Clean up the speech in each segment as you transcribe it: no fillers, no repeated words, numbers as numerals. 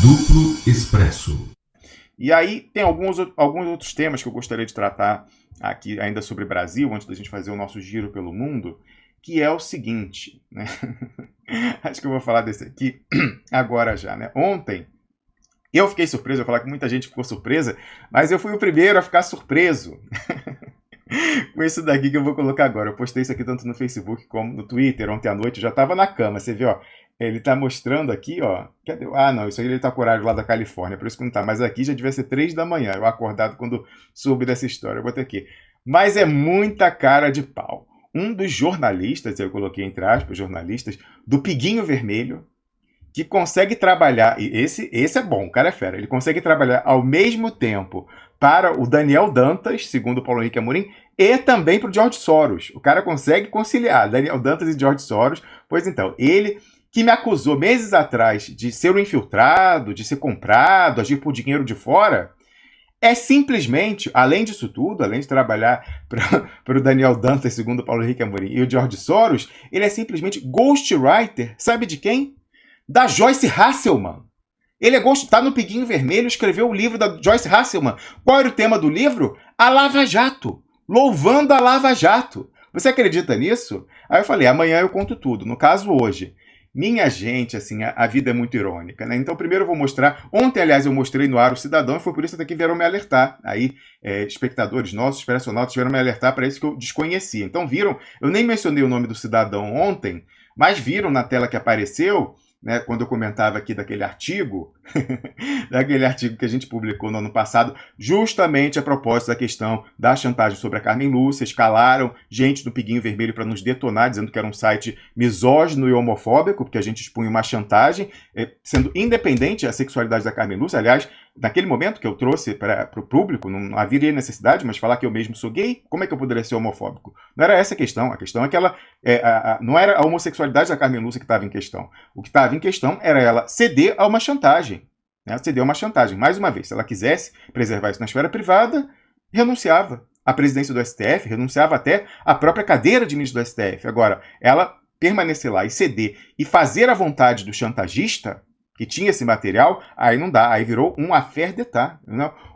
Duplo Expresso. E aí tem alguns outros temas que eu gostaria de tratar aqui ainda sobre Brasil, antes da gente fazer o nosso giro pelo mundo, que é o seguinte, né? Acho que eu vou falar desse aqui agora já, né? Ontem eu fiquei surpreso, eu vou falar que muita gente ficou surpresa, mas eu fui o primeiro a ficar surpreso com isso daqui que eu vou colocar agora. Eu postei isso aqui tanto no Facebook como no Twitter ontem à noite, eu já estava na cama, você viu, ó. Ele tá mostrando aqui, ó. Cadê? Ah, não, isso aí ele tá com horário lá da Califórnia, por isso que não tá. Mas aqui já devia ser 3 da manhã. Eu acordado quando soube dessa história. Eu botei aqui. Mas é muita cara de pau. Um dos jornalistas, eu coloquei entre aspas, jornalistas, do Piguinho Vermelho, que consegue trabalhar, e esse é bom, o cara é fera, ele consegue trabalhar ao mesmo tempo para o Daniel Dantas, segundo o Paulo Henrique Amorim, e também para o George Soros. O cara consegue conciliar Daniel Dantas e George Soros. Pois então, ele que me acusou meses atrás de ser um infiltrado, de ser comprado, agir por dinheiro de fora, é simplesmente, além disso tudo, além de trabalhar para o Daniel Dantas, segundo o Paulo Henrique Amorim, e o George Soros, ele é simplesmente ghostwriter, sabe de quem? Da Joyce Hasselman. Ele tá no Piguinho Vermelho, escreveu o livro da Joyce Hasselman. Qual era o tema do livro? A Lava Jato. Louvando a Lava Jato. Você acredita nisso? Aí eu falei, amanhã eu conto tudo. No caso, hoje. Minha gente, assim, a vida é muito irônica, né? Então, primeiro eu vou mostrar... Ontem, aliás, eu mostrei no ar o Cidadão e foi por isso até que vieram me alertar. Aí, espectadores nossos, expressionautas, vieram me alertar para isso que eu desconhecia. Então, viram? Eu nem mencionei o nome do Cidadão ontem, mas viram na tela que apareceu... Né, quando eu comentava aqui daquele artigo que a gente publicou no ano passado, justamente a propósito da questão da chantagem sobre a Carmen Lúcia, escalaram gente do Piguinho Vermelho para nos detonar, dizendo que era um site misógino e homofóbico, porque a gente expunha uma chantagem, sendo independente da sexualidade da Carmen Lúcia. Aliás, naquele momento que eu trouxe para o público, não haveria necessidade, mas falar que eu mesmo sou gay, como é que eu poderia ser homofóbico? Não era essa a questão é que ela não era a homossexualidade da Carmen Lúcia que estava em questão. O que estava em questão era ela ceder a uma chantagem. Né? Ceder a uma chantagem. Mais uma vez, se ela quisesse preservar isso na esfera privada, renunciava à presidência do STF, renunciava até à própria cadeira de ministro do STF. Agora, ela permanecer lá e ceder e fazer a vontade do chantagista, que tinha esse material, aí não dá. Aí virou um affaire d'État,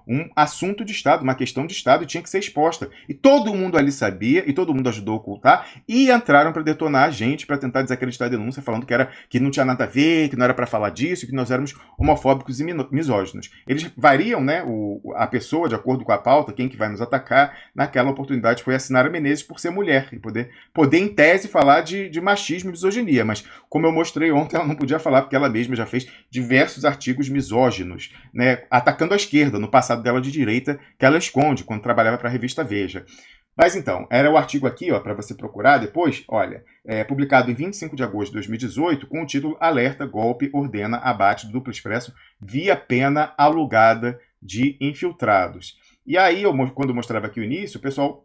um assunto de Estado, uma questão de Estado, e tinha que ser exposta. E todo mundo ali sabia, e todo mundo ajudou a ocultar, e entraram para detonar a gente, para tentar desacreditar a denúncia, falando que não tinha nada a ver, que não era para falar disso, que nós éramos homofóbicos e misóginos. Eles variam, né, a pessoa, de acordo com a pauta, quem que vai nos atacar. Naquela oportunidade foi a Sinara Menezes por ser mulher, e poder em tese, falar de machismo e misoginia. Mas, como eu mostrei ontem, ela não podia falar, porque ela mesma já fez diversos artigos misóginos, né, atacando a esquerda, no passado dela de direita, que ela esconde quando trabalhava para a revista Veja. Mas então, era o artigo aqui, ó, para você procurar depois, olha, publicado em 25 de agosto de 2018, com o título Alerta, golpe ordena abate do Duplo Expresso via pena alugada de infiltrados. E aí, quando eu mostrava aqui o início, o pessoal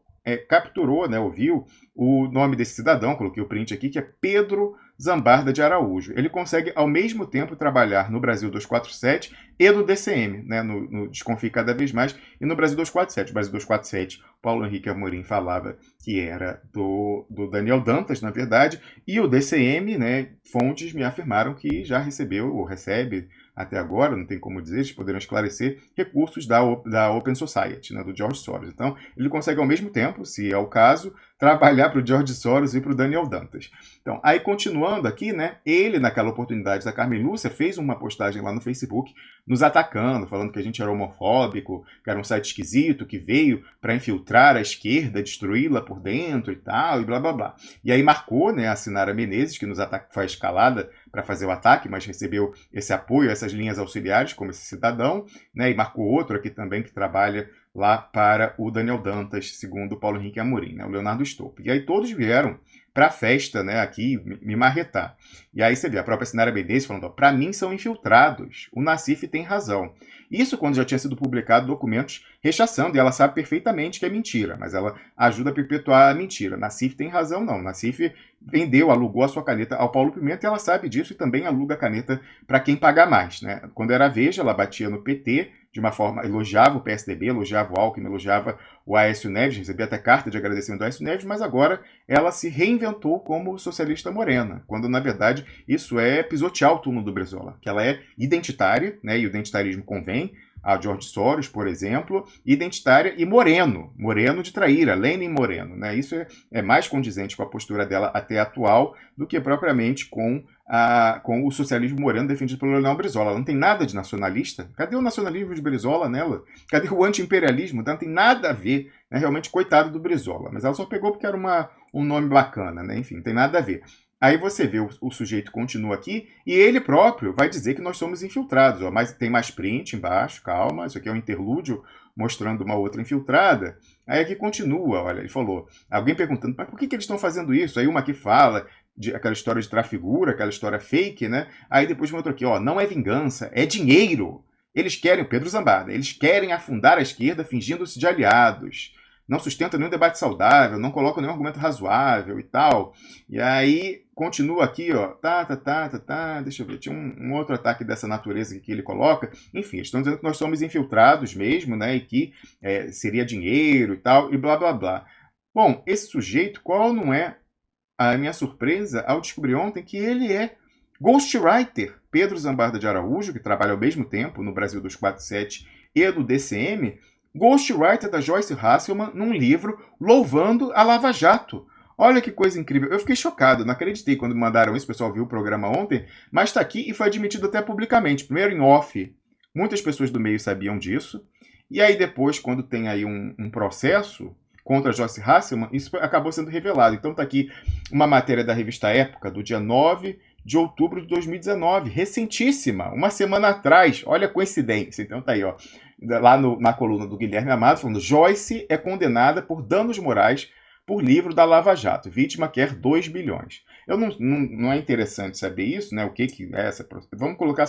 capturou, né, ouviu o nome desse cidadão, coloquei o print aqui, que é Pedro Zambarda de Araújo. Ele consegue, ao mesmo tempo, trabalhar no Brasil 247 e no DCM, né, no Desconfie Cada Vez Mais, e no Brasil 247. O Brasil 247, Paulo Henrique Amorim falava que era do Daniel Dantas, na verdade, e o DCM, né, fontes me afirmaram que já recebeu, ou recebe até agora, não tem como dizer, eles poderão esclarecer, recursos da Open Society, né, do George Soros. Então, ele consegue, ao mesmo tempo, se é o caso, trabalhar para o George Soros e para o Daniel Dantas. Então, aí continuando aqui, né, ele, naquela oportunidade da Carmen Lúcia, fez uma postagem lá no Facebook nos atacando, falando que a gente era homofóbico, que era um site esquisito, que veio para infiltrar a esquerda, destruí-la por dentro e tal, e blá blá blá. E aí marcou, né, a Sinara Menezes, que nos foi escalada para fazer o ataque, mas recebeu esse apoio, essas linhas auxiliares, como esse cidadão, né, e marcou outro aqui também que trabalha lá para o Daniel Dantas, segundo o Paulo Henrique Amorim, né, o Leonardo Stolpe. E aí todos vieram para a festa, né, aqui, me marretar. E aí você vê a própria Sinara Menezes falando, para mim são infiltrados, o Nassif tem razão. Isso quando já tinha sido publicado documentos rechaçando, e ela sabe perfeitamente que é mentira, mas ela ajuda a perpetuar a mentira. Nassif tem razão, não. Nassif vendeu, alugou a sua caneta ao Paulo Pimenta, e ela sabe disso, e também aluga a caneta para quem paga mais, né? Quando era Veja, ela batia no PT, de uma forma, elogiava o PSDB, elogiava o Alckmin, elogiava o Aécio Neves, recebia até carta de agradecimento do Aécio Neves, mas agora ela se reinventou como socialista morena, quando na verdade isso é pisotear o turno do Brizola, que ela é identitária, né, e o identitarismo convém a George Soros, por exemplo, identitária e moreno de traíra, Lenin Moreno, né? Isso é mais condizente com a postura dela até atual do que propriamente com o socialismo moreno defendido pelo Leonel Brizola. Ela não tem nada de nacionalista. Cadê o nacionalismo de Brizola nela? Cadê o anti-imperialismo? Não tem nada a ver, né? Realmente, coitado do Brizola. Mas ela só pegou porque era um nome bacana, né? Enfim, não tem nada a ver. Aí você vê o sujeito continua aqui e ele próprio vai dizer que nós somos infiltrados. Ó, mas tem mais print embaixo, calma, isso aqui é um interlúdio mostrando uma outra infiltrada. Aí aqui continua, olha, ele falou, alguém perguntando, mas por que eles estão fazendo isso? Aí uma aqui fala aquela história de trafigura, aquela história fake, né? Aí depois uma outra aqui, ó, não é vingança, é dinheiro. Eles querem, Pedro Zambarda, eles querem afundar a esquerda fingindo-se de aliados. Não sustenta nenhum debate saudável, não coloca nenhum argumento razoável e tal. E aí, continua aqui, ó, deixa eu ver, tinha um outro ataque dessa natureza que ele coloca. Enfim, eles estão dizendo que nós somos infiltrados mesmo, né, e que seria dinheiro e tal, e blá, blá, blá. Bom, esse sujeito, qual não é a minha surpresa ao descobrir ontem que ele é ghostwriter? Pedro Zambarda de Araújo, que trabalha ao mesmo tempo no Brasil 247 e do DCM, ghostwriter da Joyce Hasselman num livro louvando a Lava Jato. Olha que coisa incrível. Eu fiquei chocado, não acreditei quando me mandaram isso, o pessoal viu o programa ontem, mas está aqui e foi admitido até publicamente. Primeiro em off, muitas pessoas do meio sabiam disso, e aí depois, quando tem aí um processo contra a Joyce Hasselman, isso acabou sendo revelado. Então está aqui uma matéria da revista Época, do dia 9 de outubro de 2019, recentíssima, uma semana atrás. Olha a coincidência. Então tá aí, ó, lá na coluna do Guilherme Amado, falando: Joyce é condenada por danos morais por livro da Lava Jato. Vítima quer 2 bilhões. Não é interessante saber isso, né? O que é essa? Vamos colocar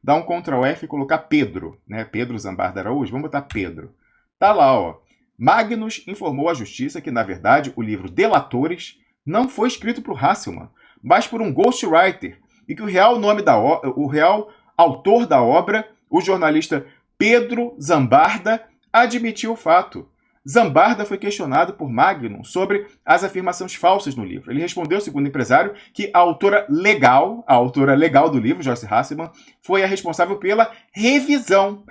dar um Ctrl F e colocar Pedro, né? Pedro Zambarda Araújo. Vamos botar Pedro. Tá lá, ó. Magnus informou à justiça que, na verdade, o livro Delatores não foi escrito por Hasselman, mas por um ghostwriter, e que o real autor da obra, o jornalista Pedro Zambarda, admitiu o fato. Zambarda foi questionado por Magnus sobre as afirmações falsas no livro. Ele respondeu, segundo o empresário, que a autora legal do livro, Joyce Hasselman, foi a responsável pela revisão.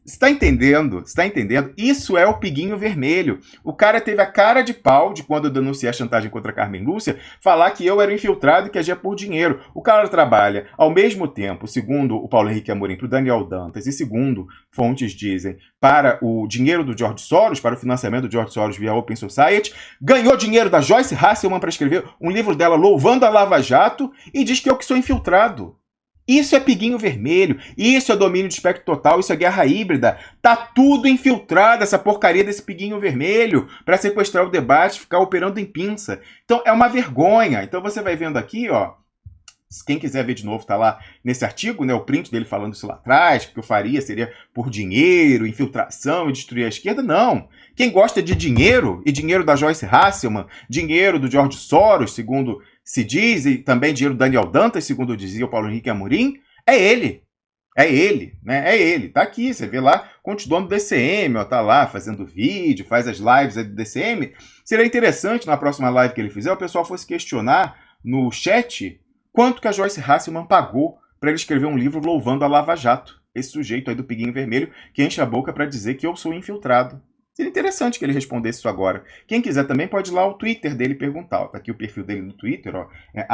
Está entendendo? Está entendendo? Isso é o Piguinho Vermelho. O cara teve a cara de pau de, quando eu denunciei a chantagem contra a Carmen Lúcia, falar que eu era infiltrado e que agia por dinheiro. O cara trabalha ao mesmo tempo, segundo o Paulo Henrique Amorim, para o Daniel Dantas, e segundo fontes dizem, para o dinheiro do George Soros, para o financiamento do George Soros via Open Society, ganhou dinheiro da Joyce Hasselman para escrever um livro dela louvando a Lava Jato e diz que eu que sou infiltrado. Isso é Piguinho Vermelho, isso é domínio de espectro total, isso é guerra híbrida. Tá tudo infiltrado, essa porcaria desse Piguinho Vermelho, para sequestrar o debate, ficar operando em pinça. Então é uma vergonha. Então você vai vendo aqui, ó, quem quiser ver de novo, tá lá nesse artigo, né, o print dele falando isso lá atrás, que o que eu faria seria por dinheiro, infiltração e destruir a esquerda. Não. Quem gosta de dinheiro, e dinheiro da Joyce Hasselman, dinheiro do George Soros, segundo se diz, e também dinheiro do Daniel Dantas, segundo dizia o Paulo Henrique Amorim, é ele. É ele, né? É ele. Tá aqui, você vê lá, continuando do DCM, ó, tá lá fazendo vídeo, faz as lives aí do DCM. Seria interessante, na próxima live que ele fizer, o pessoal fosse questionar no chat quanto que a Joyce Hasselman pagou para ele escrever um livro louvando a Lava Jato. Esse sujeito aí do Piguinho Vermelho que enche a boca para dizer que eu sou infiltrado. Seria interessante que ele respondesse isso agora. Quem quiser também pode ir lá ao Twitter dele perguntar. Tá aqui o perfil dele no Twitter, ó, é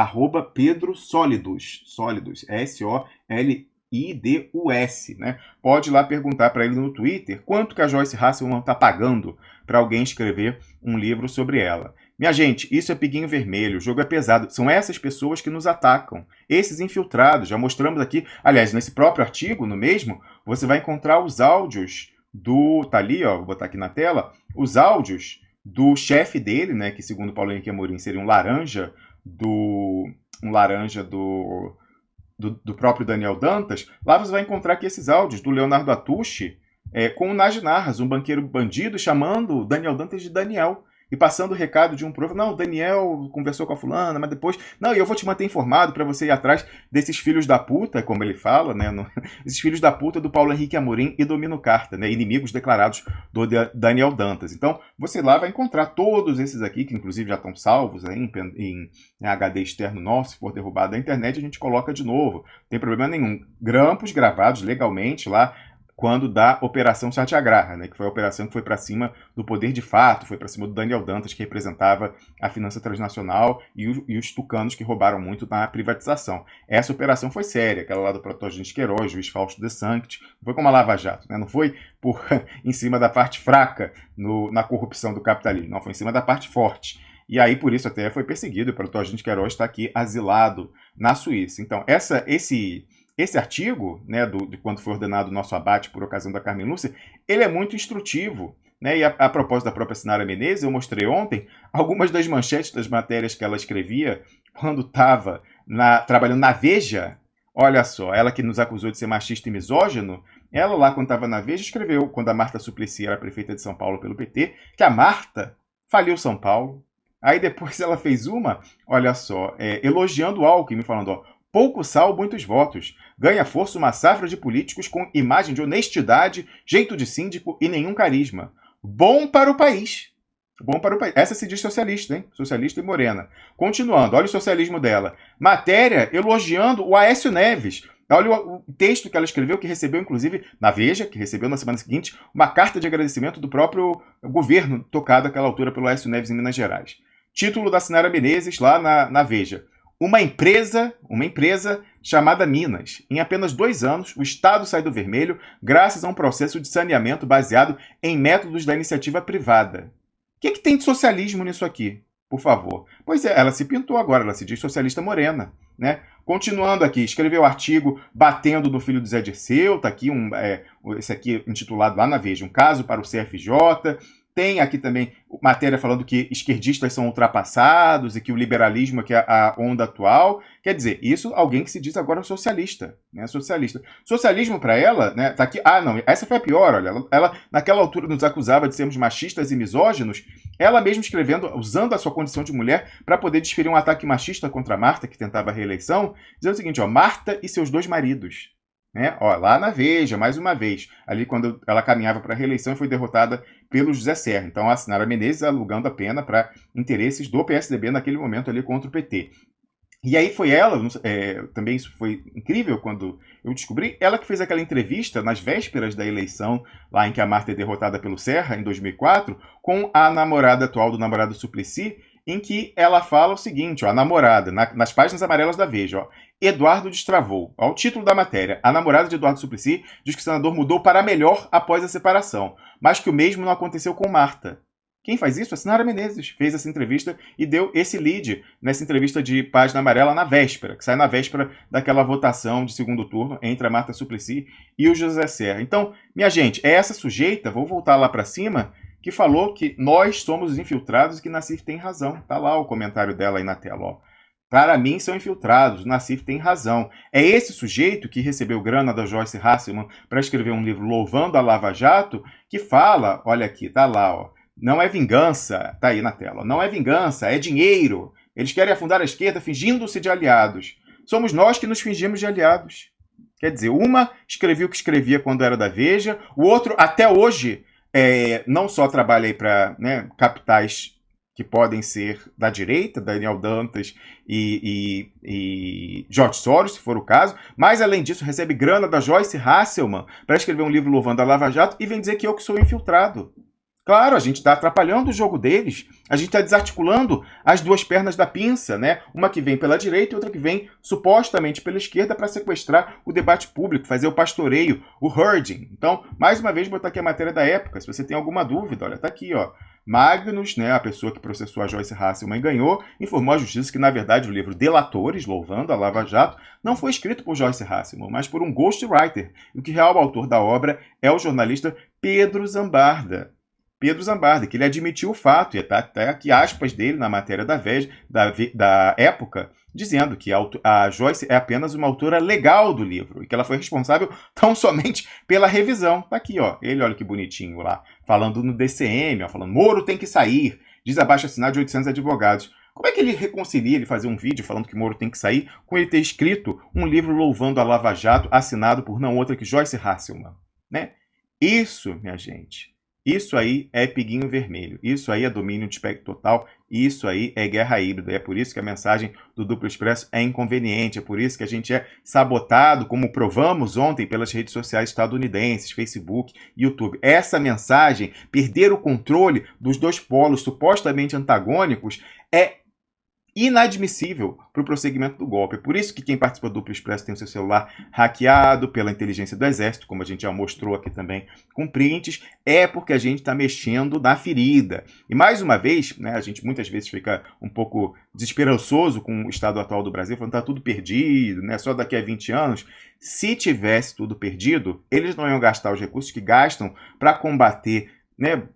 @PedroSolidus, Sólidos, SOLIDUS, né? Pode ir lá perguntar para ele no Twitter quanto que a Joyce Hasselman está pagando para alguém escrever um livro sobre ela. Minha gente, isso é Piguinho Vermelho, o jogo é pesado. São essas pessoas que nos atacam, esses infiltrados. Já mostramos aqui, aliás, nesse próprio artigo, no mesmo, você vai encontrar os áudios tá ali, ó, vou botar aqui na tela, os áudios do chefe dele, né, que segundo Paulo Henrique Amorim seria um laranja do próprio Daniel Dantas. Lá você vai encontrar aqui esses áudios do Leonardo Atushi com o Nagy Narras, um banqueiro bandido, chamando Daniel Dantas de Daniel. e passando o recado de um prof, não, o Daniel conversou com a fulana, mas depois, não, e eu vou te manter informado para você ir atrás desses filhos da puta, como ele fala, né, esses filhos da puta do Paulo Henrique Amorim e Domino Carta, né, inimigos declarados do Daniel Dantas. Então, você lá vai encontrar todos esses aqui, que inclusive já estão salvos aí em HD externo nosso, se for derrubado da internet, a gente coloca de novo, não tem problema nenhum. Grampos gravados legalmente lá, quando da Operação Satyagraha, né, que foi a operação que foi para cima do poder de fato, foi para cima do Daniel Dantas, que representava a finança transnacional e os tucanos que roubaram muito na privatização. Essa operação foi séria, aquela lá do Protógenes Queiroz, juiz Fausto de Sanctis, não foi como a Lava Jato, né, não foi em cima da parte fraca na corrupção do capitalismo, não, foi em cima da parte forte. E aí, por isso, até foi perseguido, o Protógenes Queiroz está aqui asilado na Suíça. Então, esse artigo, né, de quando foi ordenado o nosso abate por ocasião da Carmen Lúcia, ele é muito instrutivo. Né? E a propósito da própria Sinara Menezes, eu mostrei ontem algumas das manchetes das matérias que ela escrevia quando estava trabalhando na Veja. Olha só, ela que nos acusou de ser machista e misógino, ela lá quando estava na Veja escreveu, quando a Marta Suplicy era prefeita de São Paulo pelo PT, que a Marta faliu São Paulo. Aí depois ela fez uma, olha só, elogiando o Alckmin, falando, ó, pouco sal, muitos votos. Ganha força uma safra de políticos com imagem de honestidade, jeito de síndico e nenhum carisma. Bom para o país. Bom para o país. Essa se diz socialista, hein? Socialista e morena. Continuando, olha o socialismo dela. Matéria elogiando o Aécio Neves. Olha o texto que ela escreveu, que recebeu, inclusive, na Veja, que recebeu na semana seguinte, uma carta de agradecimento do próprio governo, tocado àquela altura pelo Aécio Neves em Minas Gerais. Título da Sinara Menezes, lá na Veja. Uma empresa chamada Minas. Em apenas 2 anos, o Estado sai do vermelho graças a um processo de saneamento baseado em métodos da iniciativa privada. O que tem de socialismo nisso aqui? Por favor. Pois é, ela se pintou agora, ela se diz socialista morena. Né? Continuando aqui, escreveu artigo batendo no filho do Zé Dirceu, tá aqui esse aqui intitulado lá na Veja, um caso para o CFJ. Tem aqui também matéria falando que esquerdistas são ultrapassados e que o liberalismo é a onda atual. Quer dizer, isso alguém que se diz agora socialista. Né? Socialista. Socialismo para ela, né, tá aqui. Ah, não, essa foi a pior, olha. Ela naquela altura nos acusava de sermos machistas e misóginos. Ela mesma escrevendo, usando a sua condição de mulher para poder desferir um ataque machista contra Marta, que tentava a reeleição, dizendo o seguinte, ó, Marta e seus 2 maridos. Né? Ó, lá na Veja, mais uma vez, ali quando ela caminhava para a reeleição e foi derrotada pelo José Serra. Então, a Sinara Menezes alugando a pena para interesses do PSDB naquele momento ali contra o PT. E aí foi ela, também isso foi incrível quando eu descobri, ela que fez aquela entrevista nas vésperas da eleição, lá em que a Marta é derrotada pelo Serra, em 2004, com a namorada atual do namorado Suplicy, em que ela fala o seguinte, ó, a namorada, nas páginas amarelas da Veja, ó, Eduardo destravou. Ó, o título da matéria, a namorada de Eduardo Suplicy diz que o senador mudou para melhor após a separação, mas que o mesmo não aconteceu com Marta. Quem faz isso? A Sinara Menezes fez essa entrevista e deu esse lead nessa entrevista de página amarela na véspera, que sai na véspera daquela votação de segundo turno entre a Marta Suplicy e o José Serra. Então, minha gente, é essa sujeita, vou voltar lá para cima, que falou que nós somos os infiltrados e que Nassif tem razão. Tá lá o comentário dela aí na tela, ó. Para mim são infiltrados, o Nassif tem razão. É esse sujeito que recebeu grana da Joyce Hasselman para escrever um livro louvando a Lava Jato, que fala, olha aqui, tá lá, ó. Não é vingança, tá aí na tela, não é vingança, é dinheiro. Eles querem afundar a esquerda fingindo-se de aliados. Somos nós que nos fingimos de aliados. Quer dizer, uma escrevia o que escrevia quando era da Veja, o outro, até hoje, não só trabalha aí para, né, capitais que podem ser da direita, Daniel Dantas e George Soros, se for o caso, mas, além disso, recebe grana da Joyce Hasselman para escrever um livro louvando a Lava Jato e vem dizer que eu que sou infiltrado. Claro, a gente está atrapalhando o jogo deles, a gente está desarticulando as 2 pernas da pinça, né? Uma que vem pela direita e outra que vem supostamente pela esquerda para sequestrar o debate público, fazer o pastoreio, o herding. Então, mais uma vez, botar aqui a matéria da época, se você tem alguma dúvida, olha, tá aqui, ó. Magnus, né, a pessoa que processou a Joyce Hasselman e ganhou, informou à justiça que, na verdade, o livro Delatores, louvando a Lava Jato, não foi escrito por Joyce Hasselman, mas por um ghostwriter, e que o real autor da obra é o jornalista Pedro Zambarda. Pedro Zambarda, que ele admitiu o fato, e tá até aqui aspas dele na matéria da Veja, da época, dizendo que a Joyce é apenas uma autora legal do livro, e que ela foi responsável tão somente pela revisão. Tá aqui, ó, ele, olha que bonitinho lá, falando no DCM, ó, falando, Moro tem que sair, diz abaixo-assinado de 800 advogados. Como é que ele reconcilia ele fazer um vídeo falando que Moro tem que sair com ele ter escrito um livro louvando a Lava Jato, assinado por não outra que Joyce Hasselman, né? Isso, minha gente, isso aí é piguinho vermelho, isso aí é domínio de espectro total, isso aí é guerra híbrida, é por isso que a mensagem do Duplo Expresso é inconveniente, é por isso que a gente é sabotado, como provamos ontem pelas redes sociais estadunidenses, Facebook, YouTube. Essa mensagem, perder o controle dos dois polos supostamente antagônicos, é inadmissível para o prosseguimento do golpe. É por isso que quem participa do Duplo Expresso tem o seu celular hackeado pela inteligência do Exército, como a gente já mostrou aqui também com prints, é porque a gente está mexendo na ferida. E mais uma vez, né, a gente muitas vezes fica um pouco desesperançoso com o estado atual do Brasil, falando que está tudo perdido, né, só daqui a 20 anos. Se tivesse tudo perdido, eles não iam gastar os recursos que gastam para combater, né,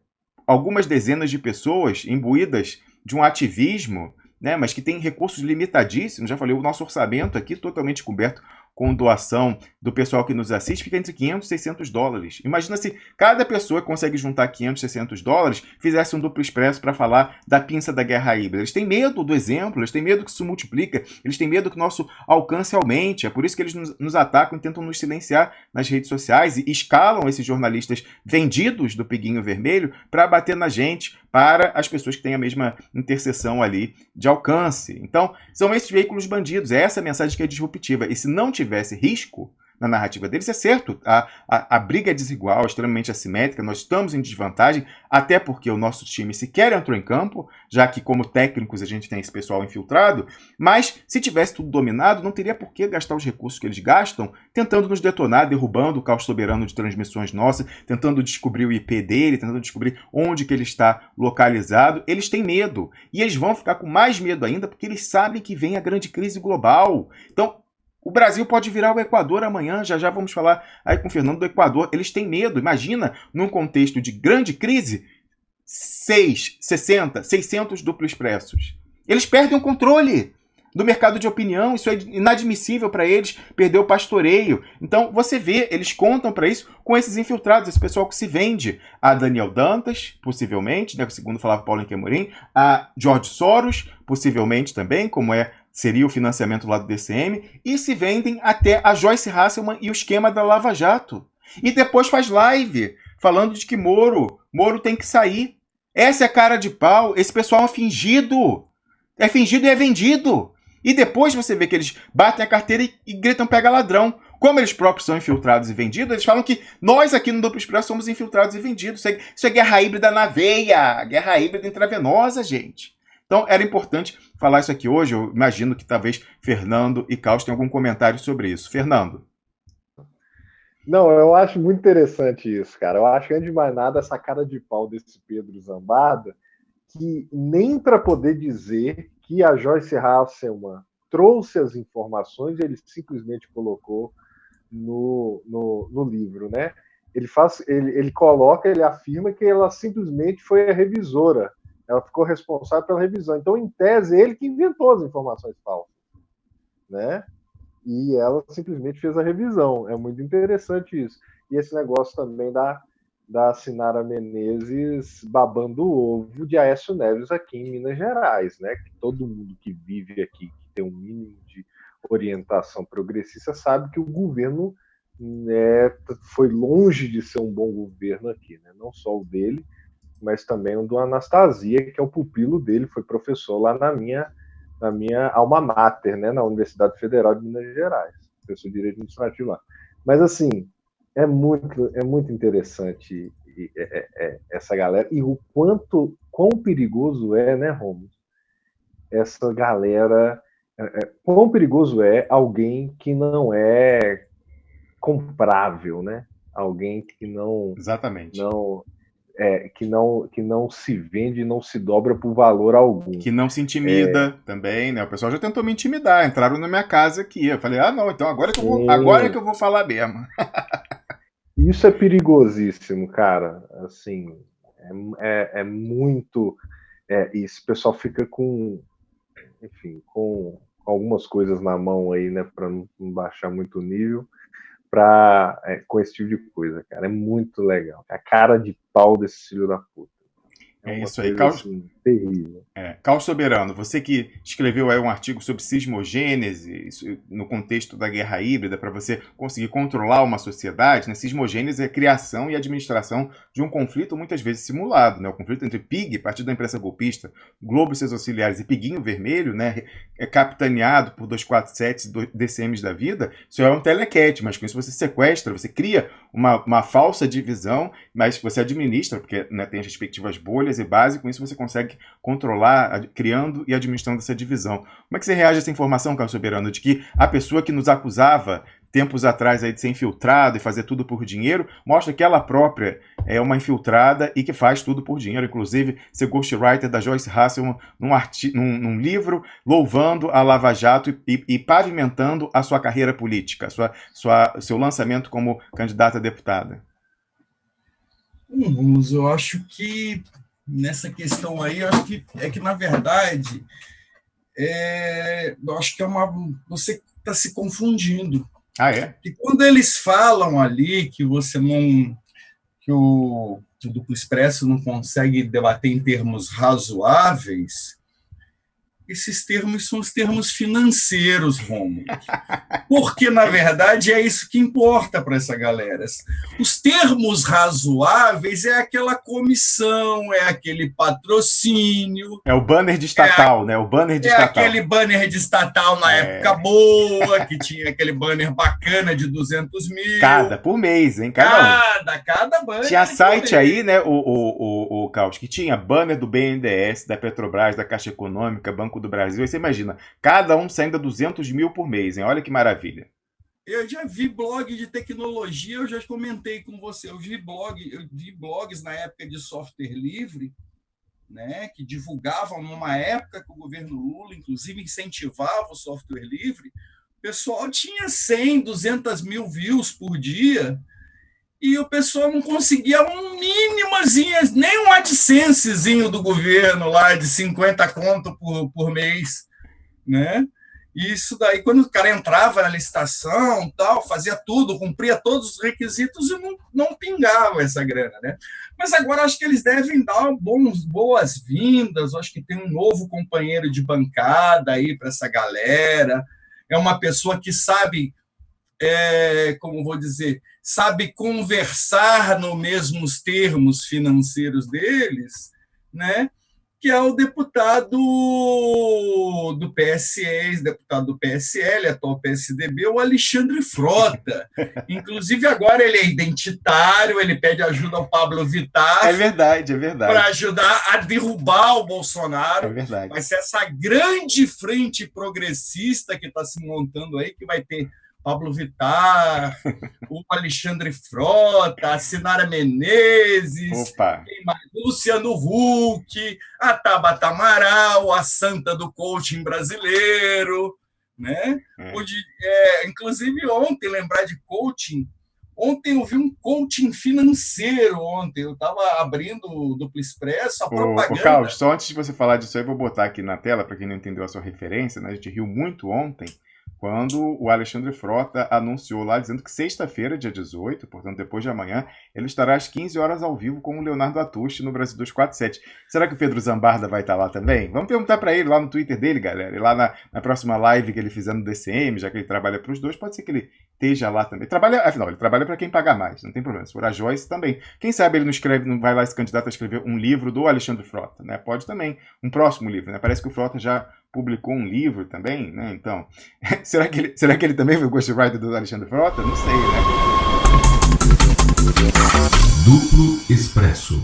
algumas dezenas de pessoas imbuídas de um ativismo, né, mas que tem recursos limitadíssimos. Já falei, o nosso orçamento aqui totalmente coberto com doação do pessoal que nos assiste, fica entre 500 e 600 dólares. Imagina se cada pessoa que consegue juntar 500, 600 dólares fizesse um Duplo Expresso para falar da pinça da guerra híbrida. Eles têm medo do exemplo, eles têm medo que isso multiplica, eles têm medo que o nosso alcance aumente. É por isso que eles nos atacam e tentam nos silenciar nas redes sociais e escalam esses jornalistas vendidos do Piguinho Vermelho para bater na gente, para as pessoas que têm a mesma interseção ali de alcance. Então, são esses veículos bandidos, é essa mensagem que é disruptiva. E se não tivesse risco na narrativa deles, é certo, a briga é desigual, extremamente assimétrica, nós estamos em desvantagem, até porque o nosso time sequer entrou em campo, já que como técnicos a gente tem esse pessoal infiltrado, mas se tivesse tudo dominado, não teria por que gastar os recursos que eles gastam tentando nos detonar, derrubando o caos soberano de transmissões nossas, tentando descobrir o IP dele, tentando descobrir onde que ele está localizado. Eles têm medo, e eles vão ficar com mais medo ainda, porque eles sabem que vem a grande crise global. Então, o Brasil pode virar o Equador amanhã, já vamos falar aí com o Fernando do Equador. Eles têm medo, imagina, num contexto de grande crise, 60, 600 Duplo Expressos. Eles perdem o controle do mercado de opinião, isso é inadmissível para eles, perder o pastoreio. Então, você vê, eles contam para isso com esses infiltrados, esse pessoal que se vende a Daniel Dantas, possivelmente, né, segundo falava Paulo Amorim, a George Soros, possivelmente também, como seria o financiamento lá do DCM, e se vendem até a Joyce Hasselman e o esquema da Lava Jato. E depois faz live, falando de que Moro tem que sair. Essa é a cara de pau, esse pessoal é fingido e é vendido. E depois você vê que eles batem a carteira e gritam pega ladrão. Como eles próprios são infiltrados e vendidos, eles falam que nós aqui no Duplo Expresso somos infiltrados e vendidos. Isso é guerra híbrida na veia, guerra híbrida intravenosa, gente. Então, era importante falar isso aqui hoje. Eu imagino que talvez Fernando e Caos tenham algum comentário sobre isso. Fernando. Não, eu acho muito interessante isso, cara. Eu acho que, antes de mais nada, essa cara de pau desse Pedro Zambada, que nem para poder dizer que a Joyce Hasselman trouxe as informações, ele simplesmente colocou no livro, né? Ele coloca, ele afirma que ela simplesmente foi a revisora. Ela ficou responsável pela revisão. Então, em tese, ele que inventou as informações falsas, né? E ela simplesmente fez a revisão. É muito interessante isso. E esse negócio também da Sinara Menezes babando o ovo de Aécio Neves aqui em Minas Gerais, né? Que todo mundo que vive aqui, que tem um mínimo de orientação progressista, sabe que o governo, né, foi longe de ser um bom governo aqui, né? Não só o dele, mas também o do Anastasia, que é o pupilo dele, foi professor lá na minha alma mater, né, na Universidade Federal de Minas Gerais, professor de Direito Administrativo lá. Mas, assim, é muito interessante essa galera, e o quão perigoso é, né, Romulo? Essa galera, quão perigoso é alguém que não é comprável, né? Alguém que não... Exatamente. Que não se vende, não se dobra por valor algum. Que não se intimida também, né? O pessoal já tentou me intimidar, entraram na minha casa aqui. Eu falei, não, então agora que eu vou falar mesmo. Isso é perigosíssimo, cara. Assim, é muito... Isso, o pessoal fica com algumas coisas na mão aí, né? Para não baixar muito o nível. Com esse tipo de coisa, cara. É muito legal. A cara de pau desse filho da puta. É uma isso aí, coisa, assim, terrível. Caos Soberano, você que escreveu aí um artigo sobre cismogênese, no contexto da guerra híbrida, para você conseguir controlar uma sociedade, né? Cismogênese é a criação e administração de um conflito muitas vezes simulado, né? O conflito entre PIG, Partido da Imprensa Golpista, Globo e seus auxiliares, e Piguinho Vermelho, né? Capitaneado por 247 e DCMs da vida, isso é um telequete, mas com isso você sequestra, você cria uma falsa divisão, mas você administra, porque, né, tem as respectivas bolhas e base, com isso você consegue controlar, criando e administrando essa divisão. Como é que você reage a essa informação, Carlos Soberano, de que a pessoa que nos acusava tempos atrás aí de ser infiltrado e fazer tudo por dinheiro, mostra que ela própria é uma infiltrada e que faz tudo por dinheiro, inclusive ser ghostwriter da Joyce Hasselman num livro louvando a Lava Jato e pavimentando a sua carreira política, seu lançamento como candidata a deputada? Ramos, eu acho que nessa questão aí, eu acho que na verdade, eu acho que você está se confundindo. Ah, é? E quando eles falam ali que que o Duplo Expresso não consegue debater em termos razoáveis, esses termos são os termos financeiros, Rômulo. Porque, na verdade, é isso que importa para essa galera. Os termos razoáveis é aquela comissão, é aquele patrocínio. É o banner de estatal, né? O banner de estatal. Aquele banner de estatal na época boa, que tinha aquele banner bacana de 200 mil. Por mês, hein? Cada banner. Tinha site aí, né, o Caos, que tinha banner do BNDES, da Petrobras, da Caixa Econômica, Banco do Brasil. Aí você imagina, cada um saindo a 200 mil por mês, hein? Olha que maravilha. Eu já vi blog de tecnologia, eu já comentei com você, eu vi blogs na época de software livre, né, que divulgavam numa época que o governo Lula, inclusive, incentivava o software livre. O pessoal tinha 100, 200 mil views por dia e o pessoal não conseguia um mínimozinho, nem um AdSensezinho do governo lá de 50 conto por mês, né? Isso daí, quando o cara entrava na licitação, tal, fazia tudo, cumpria todos os requisitos e não pingava essa grana, né? Mas agora acho que eles devem dar boas-vindas, acho que tem um novo companheiro de bancada aí para essa galera, é uma pessoa que sabe, como vou dizer, sabe conversar nos mesmos termos financeiros deles, né? Que é o deputado do PSE, deputado do PSL, atual PSDB, o Alexandre Frota. Inclusive, agora ele é identitário, ele pede ajuda ao Pablo Vittar. É verdade. Para ajudar a derrubar o Bolsonaro. É verdade. Vai ser essa grande frente progressista que está se montando aí, que vai ter Pablo Vittar, o Alexandre Frota, a Sinara Menezes, o Luciano Huck, a Tabata Amaral, a santa do coaching brasileiro, né? Inclusive ontem, lembrar de coaching, ontem eu vi um coaching financeiro ontem, eu estava abrindo o Duplo Expresso, a propaganda... Carlos, só antes de você falar disso aí, eu vou botar aqui na tela, para quem não entendeu a sua referência, né? A gente riu muito ontem, quando o Alexandre Frota anunciou lá, dizendo que sexta-feira, dia 18, portanto depois de amanhã, ele estará às 15 horas ao vivo com o Leonardo Atushi no Brasil 247. Será que o Pedro Zambarda vai estar lá também? Vamos perguntar para ele lá no Twitter dele, galera. E lá na próxima live que ele fizer no DCM, já que ele trabalha para os dois, pode ser que ele esteja lá também. Afinal, ele trabalha para quem paga mais, não tem problema. Se for a Joyce, também. Quem sabe ele não vai lá se candidato a escrever um livro do Alexandre Frota, né? Pode também. Um próximo livro, né? Parece que o Frota já publicou um livro também, né? Então, será que ele também foi o ghostwriter do Alexandre Frota? Não sei, né? Duplo Expresso.